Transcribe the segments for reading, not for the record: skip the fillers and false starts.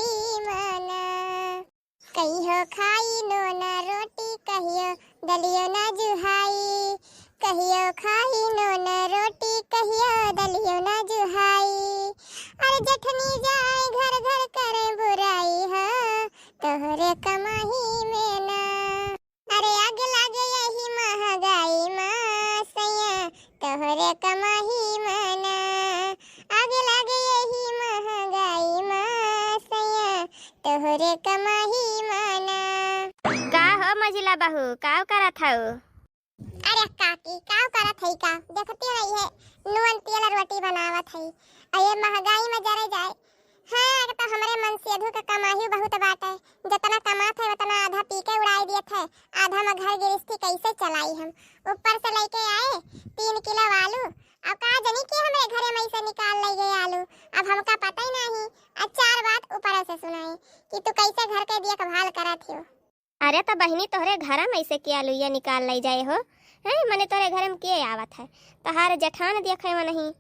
कमाई माना। कहियो खाई नो ना रोटी, कहियो दलियो ना जुहाई। कहियो खाई नो ना रोटी, कहियो दलियो ना जुहाई। अरे जठनी जाए घर घर करे बुराई है, तोहरे कमाई में ना। अरे आग लागे यही महंगाई में सैया, तोहरे कमाई में ना। आग लागे यही महंगाई में सैया, तोहरे कमाई में ना। का हो मझिला बहू, का करत हऊ? अरे काकी का करत हई? का देखती रही है नून तेल रोटी बनावत हई। अये महंगाई में जरे जाए। हाँ तो हमारे मन से अधू का कमाही बहुत बाटे। जितना कमात है उतना आधा पी के उड़ाई दियत है, आधा में घर गृहस्थी कैसे चलाई हम। ऊपर से लेके आए 3 किलो आलू। अब का जनी कि हमारे घरे में से निकाल ले गए आलू। अब हमका पता ही नहीं। अब 4 बात ऊपर से सुनाई कि तू कैसे घर के देखभाल करत हो। अरे तो बहनी तोहरे घर में ऐसे के आलूया निकाल ले जाए हो हैं? मने तोरे घर में के आवत है? तहार जठान देखे में नहीं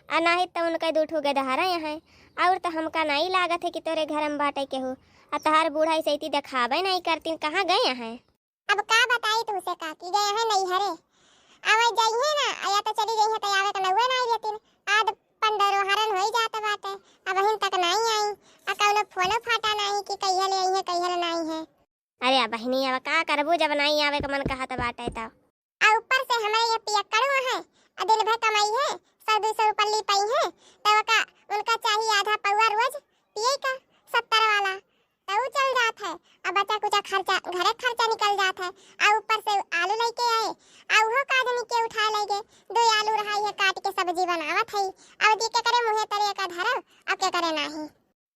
आ नाही तो उनका 2 ठो गदहारा यहाँ और तो हमका नहीं लागत है कि तोरे घर में बाटे के हो। आ तहार बूढ़ा ऐसे दिखावे नहीं करतीन, कहाँ गए हैं? अब का बताई तुमसे काकी, गए हैं नहीं हरे। आवे जाइए ना, आया तो चली गई है तो आवे तो नौवे नहीं रहतीन। आद 15 हरन हो जात बाटे, अब अहिन तक नहीं आई। आ कौनो फोनो फाटा नहीं कि कहिया ले आई है कहिया नहीं है। अरे बहनी अब का करबो जब नहीं आवे का मन कहत बाटे तो। आ ऊपर से हमारे ये पियक्कड़ो है, आ दिन भर कमाई है 100-200 रुपया ली पाई है तो उनका चाहिए आधा पौवा रोज पिए का 70 वाला, तो वो चल जात है। अब बचा कुछ खर्चा घरे खर्चा निकल जात है। आ ऊपर से आलू लेके आए, आ उहो काजनी के उठा ले गए। 2 आलू रहाई है काट के सब्जी बनावत है। अब दी के करे मुहे तरे का धरव, अब के करे नहीं।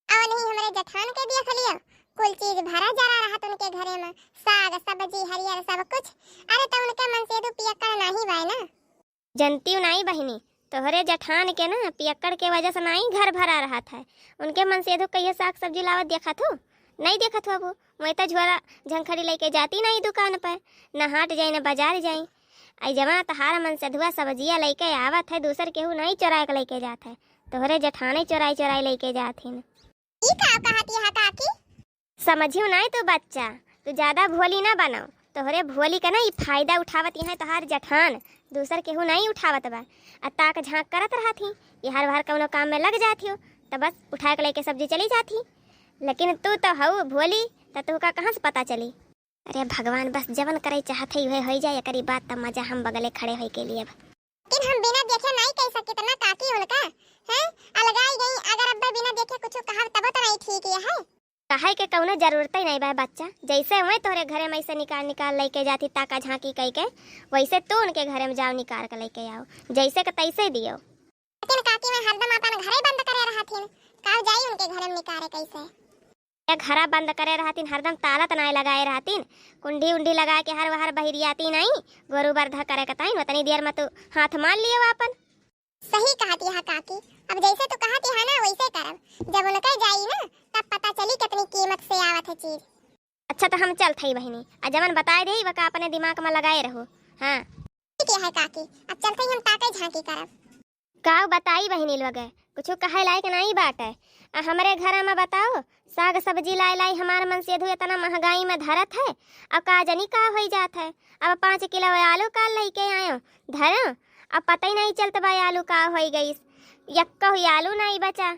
अब नहीं हमारे जठान के देख लियो, कुल चीज भरा जरा रहत उनके घरे में, साग सब्जी हरियर सब कुछ। अरे तो उनके मन से तो पियक्कड़ नहीं बाय ना। जनती नहीं बहनी, तोहरे जठान के ना पियक्कड़ के वजह से नहीं घर भरा रहा था। उनके मन से तो कहिए साग सब्जी लावत देखा थो नहीं देखा थो। अब मैं तो झोरा झंखड़ी लेके जाती नहीं दुकान पर, न हाट जाए न बाजार जाए। आई जमा तहार मन से धुआ सब्जिया लेके आवत है, दूसर केहू नहीं चोरा के लेके जात है। तोहरे जठाने चोराई चोराई लेके जात हिन। ई का कहती है काकी? समझियो नहीं तो बच्चा, तू ज्यादा भोली ना बनाओ। तोहरे भोली का ना ई फायदा उठावत यहाँ तोहार जठान, दूसर केहू नहीं उठावत बा। आ ताक झाँक करत रहती, ये हर भर कौनो काम में लग जाती हो तो बस उठा के लेके सब्जी चली जाती। लेकिन तू तो हऊ भोली, तो तू का कहाँ से पता चली? अरे भगवान बस जवन करे चाहते ही हो जाए करी बात, तब मजा हम बगले खड़े होए के लिए। लेकिन हम बिना देखे नहीं कह सकते तना काकी उनका हैं। अलगाई गई, अगर अब्बा बिना देखे कुछ कहा तब तो नहीं ठीक है। कहे के कौनो जरूरत ही नहीं बा बच्चा। जैसे मैं तोहरे घरे में से निकाल लेके जाती ताका झांकी कह के, वैसे तू उनके घरे में जाओ निकाल के लेके आओ, जैसे के तैसे दियो। लेकिन काकी मैं हरदम अपन घरे बंद करे रहथिन, का जाई उनके घरे में निकाले कैसे? या घरा बंद करे रहतीन, हरदम ताला तो नहीं लगाए रहतीन, कुंडी उंडी लगा के हर वहर बहिरियाती नहीं, गोरू बरधा करे कताई उतनी देर में तू हाथ मान लियो अपन। सही कहती है काकी, अब जैसे तू कहती है ना वैसे करब। जब उनके जाई ना तब पता चली कितनी कीमत से आवत है चीज। अच्छा तो हम चल थई बहनी, आ जमन बताए दे वका अपने दिमाग में लगाए रहो। हाँ ठीक है काकी, अब चलते हम ताके झांकी करब। का बताई बहनी लोग कुछ कहे लायक नहीं बात है। हमारे घर में बताओ साग सब्जी लाई हमार मन से इतना महंगाई में धरत है, अब का जनी का हो जात है। अब 5 किलो आलू का लेके आयो धरो, अब पता ही नहीं चलता भाई आलू का हो गई। यक्का हुई आलू नहीं बचा,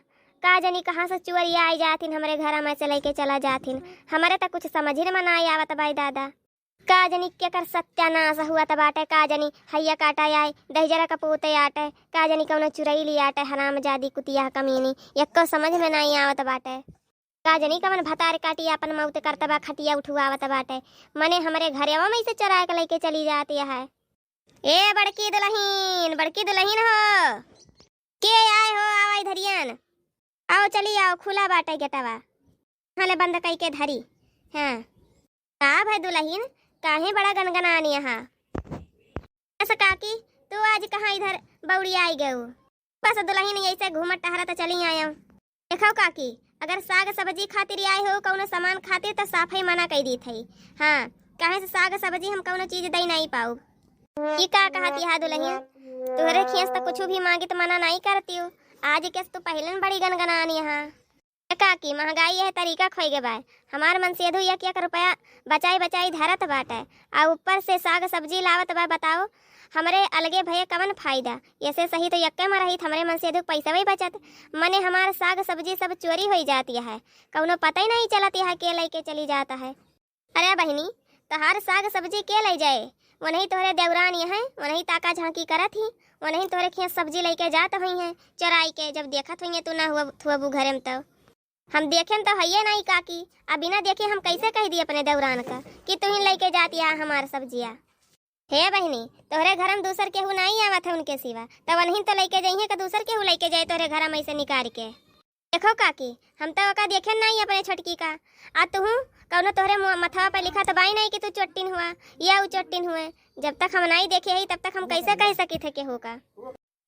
का जनी कहाँ से चुअरिया आई जाथिन हमारे घर में से लेके चला जाथिन। हमारे तक कुछ समझ ही में ना आवत भाई दादा, का जनी क्या कर सत्यानाश हुआ त बाटे। का जनी हैया काटा आए दहजरा का पोते आटे, का जनी कौनो चुरई ली आटे हराम जादी कुतिया कमीनी, यक्को समझ में नहीं आवत बाटे। का जनी कवन भतार काटी अपन मौत करता बा खटिया उठवावत बाटे। मने हमारे घरे में से चरा के लेके चली जाती है। ए बड़की दुल्हीन हो, के आए हो? आवाई धरियन, आओ चली आओ, खुला बाटे गेटवा, हाले बंद कई के धरी। हाँ का भाई दुल्हीन काहे बड़ा गनगनानी यहाँ? ऐसा काकी तू आज कहाँ इधर बौड़ी आई गए? बस दुल्हीन ऐसे घूमत टहरा तो चली आया। देखो काकी, अगर साग सब्जी खातिर आए हो कौनो सामान खातिर तो साफ ही मना कर दी थी। हाँ कहे से साग सब्जी हम कौनो चीज दे नहीं पाऊ। ये का कहती है दुल्हन, तुहरे खियस तो कुछ भी मांगी तो मना नहीं करती हो। आज कैसे तू पहले बड़ी गनगनानी यहाँ। काकी महंगाई है तरीका खोई के बाय हमार मन से एक एक रुपया बचाई बचाई धरत बाटे आ ऊपर से साग सब्जी लावत बा। बताओ हमरे अलगे भये कवन फायदा। ऐसे सही तो यक्के में रही हमरे मन से अधिक पैसा भी बचत। मने हमार साग सब्जी सब चोरी हो जाती है, कौनो पता ही नहीं चलती है के लेके चली जाता है। अरे बहनी तहार साग सब्जी के ले जाए, वो नहीं तोहरे देवरान है, वो नहीं ताका झांकी करत ही, वो नहीं तोहरे खेत सब्जी लेके जात हुई है चराई के। जब देखत हुई तू ना हुआ घरे में तो हम देखें तो है नहीं काकी। अब बिना देखे हम कैसे कह दिए अपने देवरान का कि तू ही लेके जाती है हमार सब्जिया। हे बहनी तोहरे घर में दूसर केहू नहीं आवत है उनके सिवा, तब नहीं तो लेके जाइए कि दूसर केहू लेके जाए तोहरे घर में ऐसे निकाल के। देखो काकी हम तो ओका देखे नहीं अपने छोटकी का। आ तू कौनो तोहरे मथवा पर लिखा तो बाई नहीं कि तू चोटिन हुआ या उ चोटिन हुए। जब तक हम नहीं देखे ही तब तक हम कैसे कह सकी थे केहू का।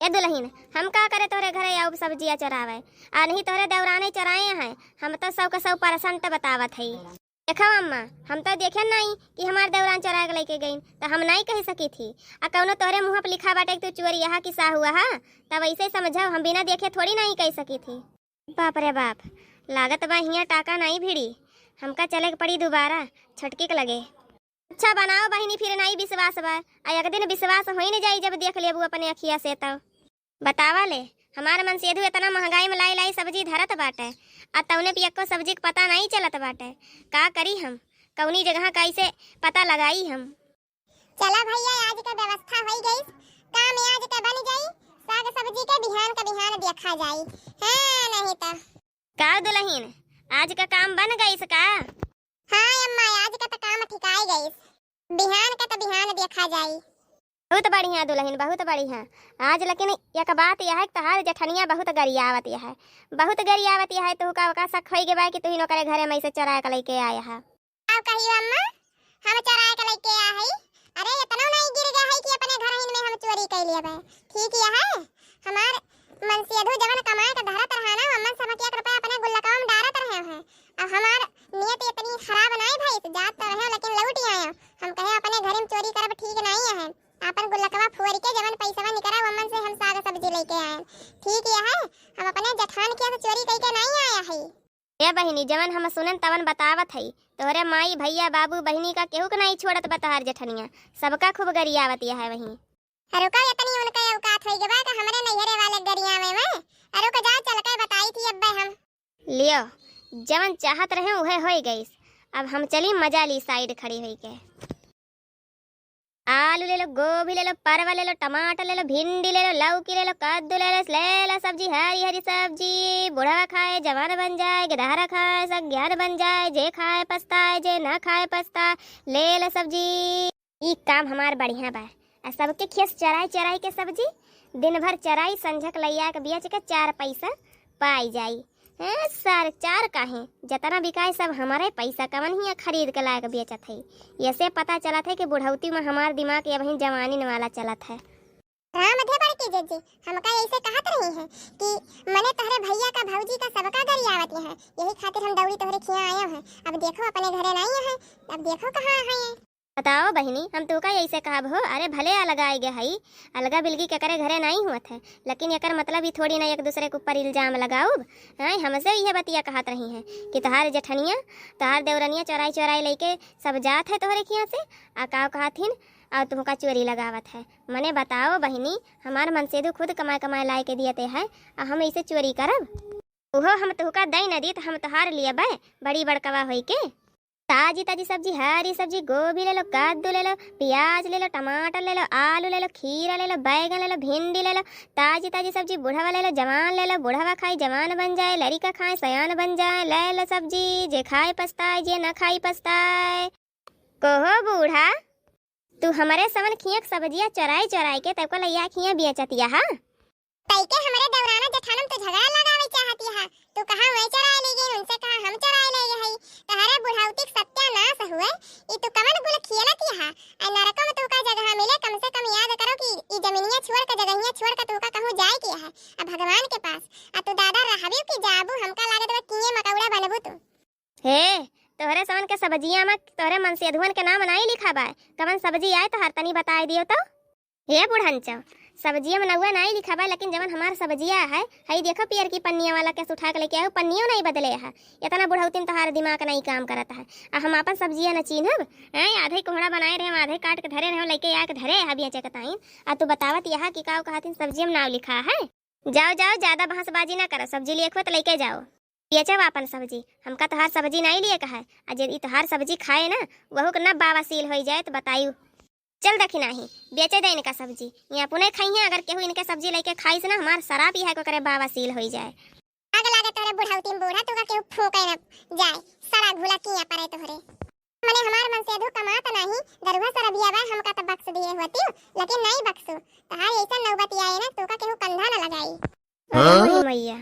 ए दुल्हन हम का करे तोहरे घरे या सब्जिया चरावे आ नहीं तोहरे देवराने चराए हैं। हम तो 100% बतावत है। देखो अम्मा हम तो देखे नहीं कि हमार देवरान चरा के लेके गई तो हम नहीं कह सकी थी। आ कौनो तोहरे मुँह पर लिखा बाटे तू चोरी यहाँ किसा हुआ है तब ऐसे समझो हम बिना देखे थोड़ी नहीं कह सकी थी। बाप रे बाप लागत बा हियाँ टाका नहीं भिड़ी, हमका चले के पड़ी दोबारा छटके के लगे। अच्छा बनाओ बहनी फिर नहीं विश्वास बा एक दिन विश्वास हो ही नहीं जाई जब देख लेबू अपने अखिया से। तब बतावा ले हमारे मन से इतना महंगाई में लाई लाई सब्जी धरत बाटे आ तौने पियक्को सब्जी के पता नहीं चलत बाटे। का करी हम कौनी जगह कैसे पता लगाई हम। चला भैया आज का व्यवस्था हो गई, काम आज का बन जाई, साग सब्जी के बिहान का बिहान देखा जाई है नहीं तो। का दुल्हन आज का काम बन गई का? हाँ अम्मा आज का तो काम ठिकाई गई, बिहान का तो बिहान देखा जाई। बहुत बढ़िया दुल्हन बहुत बढ़िया। आज लेकिन एक बात यह है कि तहार जठनिया बहुत गरियावत है, बहुत गरियावत है। तू का शक हो गया कि तू ही नौकरे घरे में से चरा के लेके आया है। अब कहियो अम्मा हम चरा के लेके आया है। अरे इतना नहीं गिर गया है कि अपने घर ही में हम चोरी कर लिए बे। ठीक है हमार मन से अधू जवन कमाए का धरत रहा ना अम्मा सब के 1 रुपया अपने गुल्लकवा में डालत रहे हैं। अब हमार नियत इतनी खराब नहीं भाई जात तो रहे लेकिन लौट आया। हम कहे अपने घर में चोरी करब ठीक नहीं है, अपन गुल्लकवा फोड़ के जवन पैसा निकरा वमन से हम साग सब्जी लेके आए। ठीक है हम अपने जठान के से चोरी करके नहीं आया है। ए बहिनी जवन हम सुनन तवन बतावत है तोहरे माई भैया बाबू बहिनी का केहू के नहीं छोड़त बताहार जठनिया सबका खूब गरियावत है। वही रुका इतनी उनका औकात हो गया का हमरे नैहरे वाले गरियावे में। अरे को जा चल के बताई थी अब्बे हम लियो जवन चाहत रहे उहे हो गई। अब हम चली मजा ली साइड खड़ी हुई के। आलू ले लो, गोभी ले लो, परवल ले लो, टमाटर ले लो, भिंडी ले लो, लौकी ले लो, कद्दू ले लो सब्जी हरी हरी सब्जी। बूढ़ा खाए जवान बन जाए, गिरहरा खाए सग्यान बन जाए, जे खाए पछताए जे ना खाए पछताए। ले लो सब्जी। ई काम हमार बढ़िया बा। सबके खेस चराई चराई के सब्जी दिन भर चराई संझक लैया के बेच के 4 पैसा पाई जाई। सर 4 काहे जतना बिकाए सब हमारे पैसा कवन ही खरीद के लायक बेचत है। ऐसे पता चलत है कि बुढ़ौती में हमार दिमाग ये वही जवानी वाला चलत है। राम अधे बड़ की जजी हमका ऐसे कहत रही है कि मने तोहरे भैया का भौजी का सबका गरियावत है, यही खातिर हम दौड़ी तोहरे खिया आया है। अब देखो अपने घरे नहीं है, अब देखो कहाँ है। बताओ बहिनी हम तो का ऐसे कहा हो। अरे भले अलगा आई गया है, अलगा बिलगी के करे घरे नहीं हुआ है, लेकिन एकर मतलब ही थोड़ी ना एक दूसरे के ऊपर इल्जाम लगाओ। हमसे यह बतिया कहत रही है कि तहार जठनिया तहार देवरनिया चोराई चोराई लेके सब जात है तोहरे खिया से आ का कहथिन और तुमका चोरी लगावत है। मने बताओ बहिनी हमार मन से खुद कमाए कमाए ला के दियते है और हम ऐसे चोरी करब? ओहो हम तुहका दई न दी तो हम तोहार लिए बे बड़ी बड़कवा होई के। ताजी ताजी सब्जी हरी सब्जी गोभी ले लो, कद्दू ले लो, प्याज ले लो, टमाटर ले लो, आलू ले लो, खीरा ले लो, बैगन ले लो, भिंडी ले लो। ताजी ताजी सब्जी बूढ़ावा ले लो, जवान ले लो, बूढ़ावा खाए जवान बन जाए, लड़का खाए सयान बन जाए। ले लो सब्जी जे खाए पछताए जे न खाई पछताए। कोहो बूढ़ा तू हमारे समन खियक सब्जियां चराई चराई के तब को लैया खिया बेचतिया हा। तैके हमरे दौराना जठानम तो झगड़ा लगावे चाहती है। तू कहां वही चराई ले गई उनसे कहा हम चराई ले गई। तहरे बुढ़ाउती सत्यानाश हुए ई तू कवन गुल खियलती है। आ नरक में तू का जगह मिले कम से कम याद करो कि ई जमीनिया छोड़ के जगहिया छोड़ के तू का कहूं जाए की है आ भगवान के पास। आ तू दादा रहबी कि जाबू हमका लागत बा किए मकौड़ा बनबू तू। हे तोहरे समन के सब्जियां में तोहरे मन से अधुवन के नाम नहीं लिखा बा। कवन सब्जी आए तो हर तनी बताई दियो तो। हे बुढ़ंचो सब्जिया में नौवा नहीं लिखा बा, लेकिन जवन हमार सब्जिया है हई देखो पियर की पन्निया वाला कैसे उठा के लेके आयो, पन्नियों नहीं बदले है। इतना बुढ़ौतीन तोहार दिमाग नहीं काम करता है। आ हम अपन सब्जिया न चिन्हब हैं, आधे कोहड़ा बनाए रहे, आधे काट के धरे रहे, लेके आके धरे है बेचे के ताइन। आ तू बतावत यहाँ कि का कहतिन सब्जिया में नाव लिखा है। जाओ जाओ, ज्यादा बहसबाजी ना करो, सब्जी लिए तो लेके जाओ, बेचब अपन सब्जी। हमका तोहार सब्जी नहीं लिए कहा है। आ यदि तोहार सब्जी खाए ना वहू के ना बावासील हो जाए तो बतायू। चल देखी नहीं बेचे दे इनका सब्जी, यहाँ पुणे खाई है। अगर केहू इनके सब्जी लेके खाई से ना हमार शराब ही है को करे बावासील हो जाए। आग लागे तोरे बुढ़ाउती में बूढ़ा तुका केहू फूके न जाए, सारा घुला किया परे तोहरे। मने हमार मन से अधू कमात नहीं, दरुहा सरबिया बा हमका त बक्स दिए होती, लेकिन नहीं बक्सू। तहार ऐसा नौबत आए ना तुका केहू कंधा न लगाई। मैया